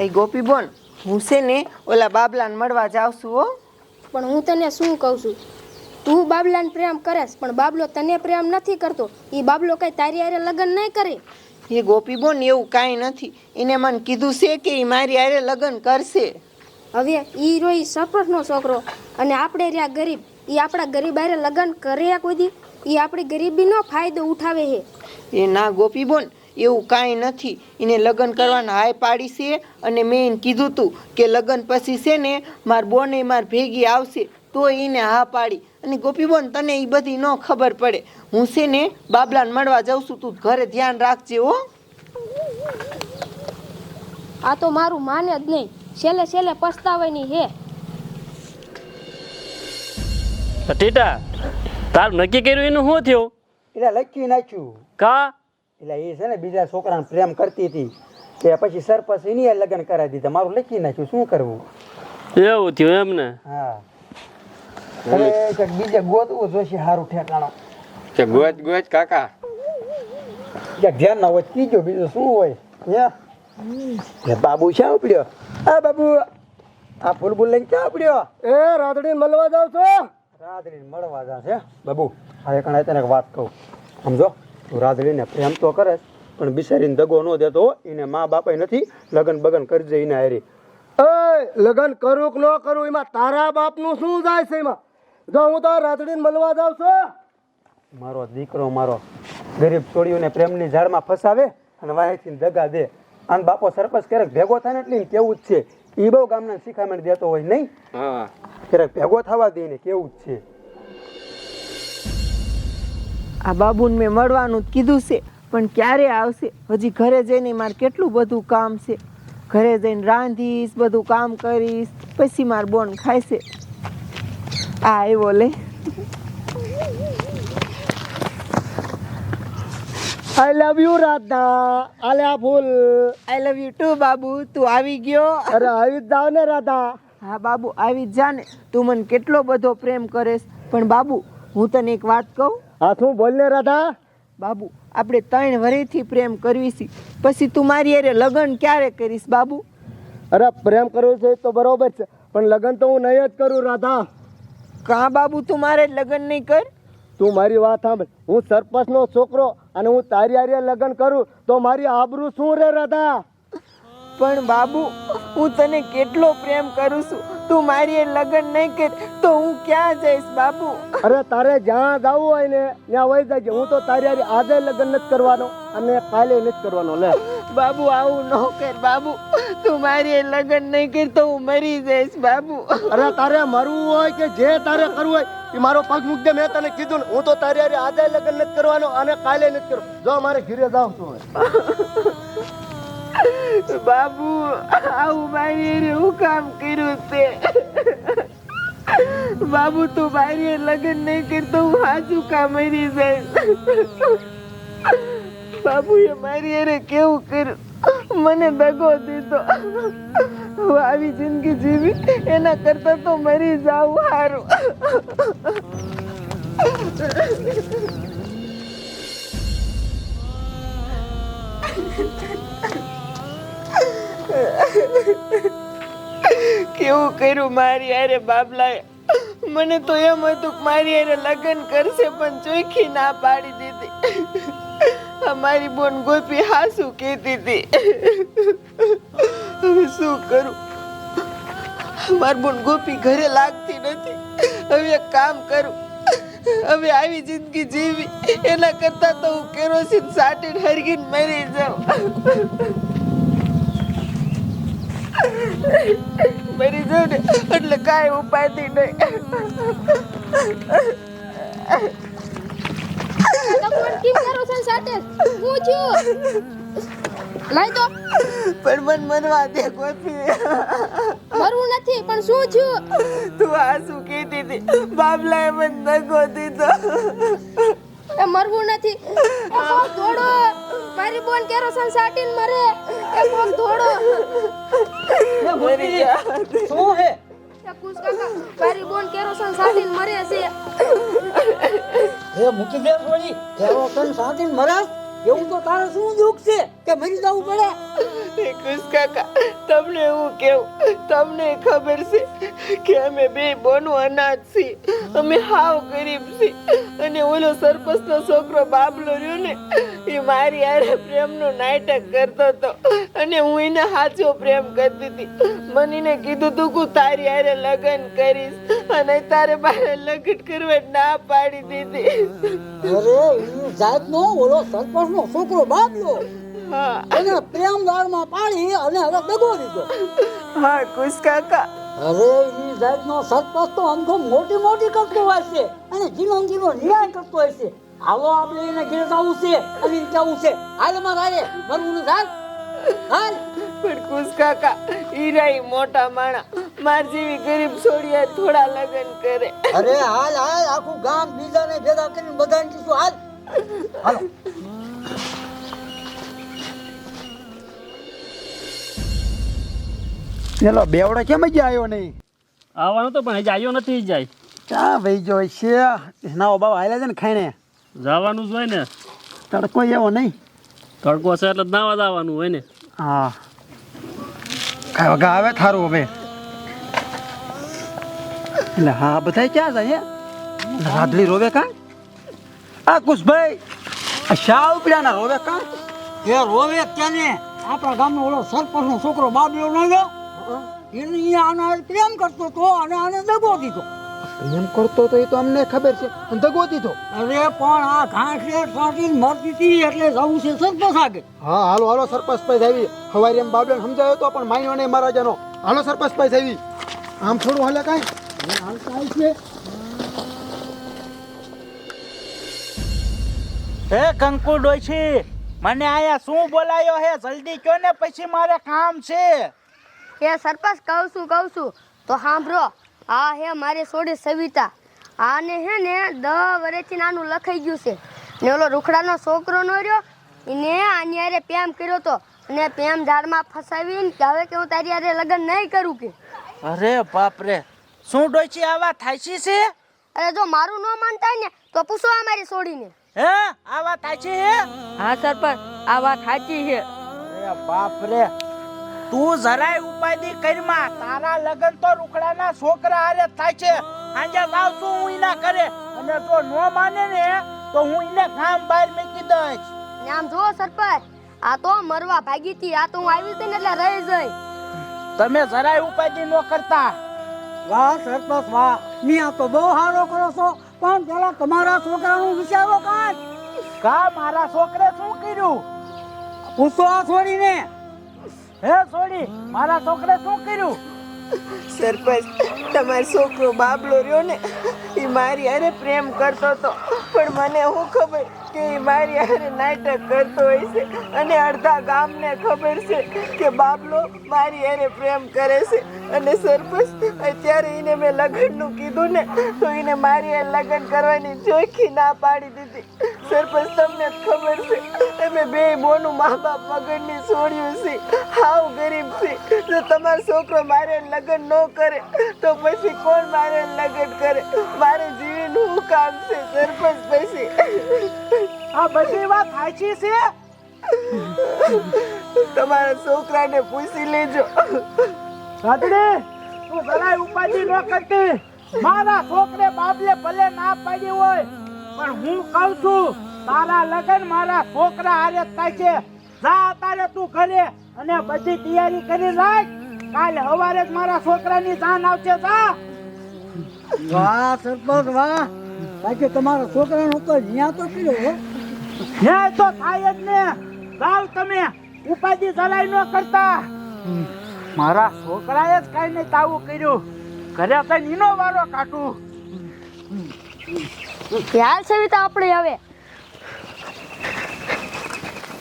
એ ગોપી બોન, હું છે ને ઓલા બાબલાને મળવા જાઉં છું હો. પણ હું તને શું કહું છું, તું બાબલાને પ્રેમ કરેશ પણ બાબલો તને પ્રેમ નથી કરતો. એ બાબલો કઈ તારી હારે લગ્ન નહીં કરે. એ ગોપી બોન એવું કાંઈ નથી. એને મને કીધું છે કે એ મારી હારે લગ્ન કરશે. હવે ઈ રોઈ સરપંચનો છોકરો અને આપણે રહ્યા ગરીબ. એ આપણા ગરીબ હારે લગ્ન કરે કોઈ દી? એ આપણી ગરીબીનો ફાયદો ઉઠાવે છે. એ ના ગોપી બોન, એવું કાંઈ નથી. એને લગ્ન કરવાના હાય પાડી છે અને મેં એને કીધું તું કે લગ્ન પછી છે ને માર બોને માર ભેગી આવશે, તો એને હા પાડી. અને ગોપી બોન તને એ બધી ન ખબર પડે. હું છે ને બાબલાને મળવા જાઉં છું, તું ઘરે ધ્યાન રાખજે હો. આ તો મારું માને જ નહીં, છેલ્લે છેલ્લે પસ્તાવાની હે. ટીટા, તારું નક્કી કર્યું એનું શું થયું? એટલે લખી નાખ્યું. કા? એટલે એ છે ને બીજા છોકરાને પ્રેમ કરતી હતી, કે પછી સરપંચ એની લગ્ન કરાવી દીધા. મારું લખી નાખ્યું, શું કરવું? એવું થયું એમને? હા, હવે કંઈક બીજે ગોતવું જોશે સારું ઠેકાણો. કે ગોચ ગોચ કાકા, ક્યાંક ધ્યાન ના હોય કીજો, બીજું શું હોય? હે બાબુ ક્યાં ઉપડ્યો? હા બાબુ, આ ફૂલબુલ લઈને ક્યાં ઉપડ્યો? એ રાધડી મળવા જાવ છો? રાધડી મળવા જાવ છે બાબુ. હવે કણ તને વાત કહું, સમજો, તું રાધડીને પ્રેમ તો કરે પણ બિચારીને દગો ન દેતો. એને મા બાપે નથી, લગન બગન કરજે એને હારી. લગન કરું કે ન કરું એમાં તારા બાપનું શું જાય છે? એમાં જો હું તો રાધડીને મળવા જાવ છું. મારો દીકરો મારો ગરીબ છોડીઓને પ્રેમની ઝાડમાં ફસાવે અને વાહેથી દગા દે. અને બાપો સરપંચ ક્યારેક ભેગો થાય ને એટલે કેવું જ છે. એ બહુ ગામના શિખામણ દેતો હોય નહીં, ક્યારેક ભેગો થવા દે ને કેવું જ છે. આ બાબુને મેં મળવાનું જ કીધું છે, પણ ક્યારે આવશે? હજી ઘરે જઈને મારે કેટલું બધું કામ છે. ઘરે જઈને રાંધીશ, બધું કામ કરીશ, પછી માર બોન ખાઈશે. આ આવ્યો લે. આઈ લવ યુ રાધા. આલે આ ફૂલ. આઈ લવ યુ ટુ બાબુ. તું આવી ગયો? અરે આવી જ જાવ ને રાધા. હા બાબુ, આવી જ જા ને. તું મને કેટલો બધો પ્રેમ કરેશ. પણ બાબુ, હું તને એક વાત કહું. હા, શું બોલ ને રાધા. બાબુ, આપણે 3 વર્ષથી પ્રેમ કરવી છે, પછી તું મારી હારે લગ્ન ક્યારે કરીશ બાબુ? અરે પ્રેમ કરવું છે તો બરોબર છે, પણ લગ્ન તો હું નહીં જ કરું રાધા. કાં બાબુ, તું મારે લગ્ન નહીં કર? તું મારી વાત સાંભળ. હું સરપંચનો છોકરો અને હું તારી હારે લગ્ન કરું તો મારી આબરૂ શું રે રાધા? પણ બાબુ, હું તને કેટલો પ્રેમ કરું છું. તું મારી હારે લગ્ન નહીં કર તો હું ક્યાં જઈશ બાબુ? અરે તારે જ્યાં જવું હોય ને ત્યાં વહી જાય. હું તો તારી હારે આજે લગ્ન નથી કરવાનો અને કાલે નથી કરવાનો. લે બાબુ, આવું ન કર બાબુ. તું મારી હારે લગ્ન નહીં કર તો હું મરી જઈશ બાબુ. અરે તારે મરવું હોય કે જે તારે કરવું હોય એ મારો પગ મૂક દે. મેં તને કીધું ને, હું તો તારી હારે આજે લગ્ન નથી કરવાનો અને કાલે નથી કરવાનો. જો મારે ઘરે જાવ છું. બાબુ, આવું મારી હારે હું કામ કર્યું તે? બાબુ, તું મારી હારે લગ્ન નહીં કરતો હું હાચું કામ મરી જઈશ. બાબુએ મારી હારે કેવું કર્યું, મને દગો દીધો. હું આવી જિંદગી જીવી એના કરતા તો મરી જાવું સારું. કેવું કર્યું મારી હારે બાબલાએ. મને તો એમ હતું કે મારી હારે લગ્ન કરશે, પણ ચોખ્ખી ના પાડી દીધી. અમારી બોન ગોપી હાસું કહેતી હતી. હવે શું કરું? મારી બોન ગોપી ઘરે લાગતી નથી. હવે એક કામ કરું, હવે આવી જિંદગી જીવી એના કરતા તો હું કેરોસીન સાટીને હરગીને મરી જાઉં. મરી જાઉં ને એટલે કાંઈ ઉપાયથી નહીં. પણ મન મરવા દે ગોપી. મરવું નથી, પણ શું થયું? તું આ શું કહેતી હતી? બાબલાએ મને દગો દીધો. એ મરવું નથી. એ કોક ધોડો. મારી બોન કેરોસીન સાટીને મરે. એ કોક ધોડો. મરી જા. શું હે? એ કુસ કાકા, મારી બોન કેરોસીન સાટીને મરે છે. એ મૂકી દે છોડી. કેરોસીન સાટીને મરે? એવું તો તારે શું દુઃખ છે કે મરી જવું પડે? ખુશ કાકા, તમને હું કેવું, તમને ખબર છે કે અમે બે બોનું અનાજ છીએ, અમે હાવ ગરીબ છીએ, અને ઓલો સરપંચનો છોકરો બાબલો રહ્યો ને એ મારી હારે પ્રેમનું નાટક કરતો હતો, અને હું એને સાચો પ્રેમ કરતી હતી. મને એને કીધું તું કે તારી હારે લગ્ન કરીશ, અને તારે મારે લગ્ન કરવા ના પાડી દીધી. અરે ઈ જાતનો ઓલો સરપંચનો છોકરો બાબલો હા એને પ્રેમદારમાં પાડી અને હવે દગો દીધો. હા ખુશ કાકા, અરે ઈ જાતનો સરપંચ તો આમ તો મોટી મોટી કરતો હોય છે અને જીનો ન્યાય કરતો હોય છે. હાલો આપણે એને ઘેર જવું છે અને ઈ કેવું છે હાલ મારે મરવું નથી. હાલ પણ ખુશ કાકા, હીરા મોટા માણા, માર જેવી ગરીબ છોડીયા થોડા લગ્ન કરે. અરે હાલ હાલ આખું ગામ બીજાને ભેગા કરીને બધાને કીધું હાલ. હાલો પેલો બેવડો કેમ જ આવ્યો નહીં? આવવાનો તો પણ હજી આવ્યો નથી જાય. ક્યાં ભાઈ જો છે નાઓ બાબા હાલ્યા છે ને ખાઈને જવાનું જ હોય ને, તડકો એવો નહીં. તડકો છે એટલે નાવા જવાનું હોય ને. હા કાંઈ વગા આવે થારું હવે. એટલે હા બધા ક્યાં જાય હે? રાધડી રોવે કાં? આ કુશભાઈ આ શા ઉપડ્યા ના રોવે કાં? એ રોવે કેને? આપણા ગામનો ઓલો સરપંચનો છોકરો બાબલો ન ગયો એને આના પ્રેમ કરતો હતો અને આને દગો દીધો. એમ કરતો તો એ તો અમને ખબર છે, અને દગો દીધો. અરે પણ આ ઘાંસે ફાટીને મરતી હતી એટલે જવું છે સરપંચ આગળ. હા હાલો હાલો સરપંચ પાસે આવી. હવારે એમ બાબલાને સમજાયો તો પણ માન્યો નહીં મહારાજાનો. હાલો સરપંચ પાસે આવી. આમ થોડું હાલે કાંઈ? હે કંકુ ડોશી, મને આયા શું બોલાયો હે? જલ્દી કયો ને, પછી મારે કામ છે. હે સરપંચ, કહું છું તો સાંભળો. આ હે મારી સોડી સવિતા. આને હે ને 10 વર્ષથી નાનું લખાઈ ગયું છે ને ઓલો રૂખડાનો છોકરો નો રહ્યો એને આની હારે પ્રેમ કર્યો તો, અને પ્રેમ ઝાડમાં ફસાવીને કે હવે કે હું તારી હારે લગ્ન નહીં કરું કે. અરે બાપ રે, શું ડોશી આવા થાશી છે? અરે જો મારું ન માનતા હોય ને તો પૂછો આ મારી સોડીને. હે આવા થાશી હે? હા સરપંચ, આ વાત સાચી છે. અરે બાપ રે, તું જરાય ઉપાધિ કરમાં. તારા લગન તો રૂખડાના છોકરા હારે થાય છે. સાંજે જાવ છું હું એના કરે, અને જો નો માને ને તો હું એને ગામ બહાર મૂકી દઈશ. ને આમ જો સરપંચ, આ તો મરવા ભાગી હતી, આ તો હું આવી હતી ને એટલે રહી જઈ. તમે જરાય ઉપાધિ ન કરતા. વાહ સરપંચ વાહ, મિયા તો બહુ સારો કરો છો, પણ પેલા તમારા છોકરાનું વિચારો કાંઈ. કા મારા છોકરે શું કર્યું? પૂછો આ છોડીને. હે છોડી, મારા છોકરે શું કર્યું? સરપંચ, તમારો છોકરો બાબલો રહ્યો ને એ મારી હારે પ્રેમ કરતો હતો, પણ મને શું ખબર કે એ મારી હારે નાટક કરતો હોય છે, અને અડધા ગામને ખબર છે કે બાબલો મારી હારે પ્રેમ કરે છે. અને સરપંચ, અત્યારે એને મેં લગ્નનું કીધું ને તો એને મારી હારે લગ્ન કરવાની ચોખ્ખી ના પાડી દીધી. સરપંચ, તમને જ ખબર છે અમે બે બોનું મા બાપ વગરની છોડ્યું છે, હાવ ગરીબ છે. જો તમારો છોકરો મારે લગ્ન ન કરે તો પછી કોણ મારે લગ્ન કરે? મારે જીવીનું શું કામ છે સરપંચ? પછી આ બધી વાત સાચી છે? તમારા છોકરાને પૂછી લેજો. રાધડી, તું જરાય ઉપાધિ ન કરતી. મારા છોકરે બાપલે ભલે ના પાડી હોય, પણ હું કહું છું તારા લગન મારા છોકરા હારે થાય છે. જા તારે તું ઘરે અને બધી તૈયારી કરી રાખ. કાલે સવારે જ મારા છોકરાની જાન આવશે. જા. વાહ સરપંચ વાહ, બાકી તમારા છોકરાનો ઉપર ન્યા તો કર્યો હો. ન્યાય તો થાય જ ને. જાવ તમે, ઉપાધિ જરાય ન કરતા. મારા છોકરાએ જ કઈ નહીં તાવું કર્યું. ઘરે થઈને એનો વારો કાઢું. હાલ સવિતા, આપણે હવે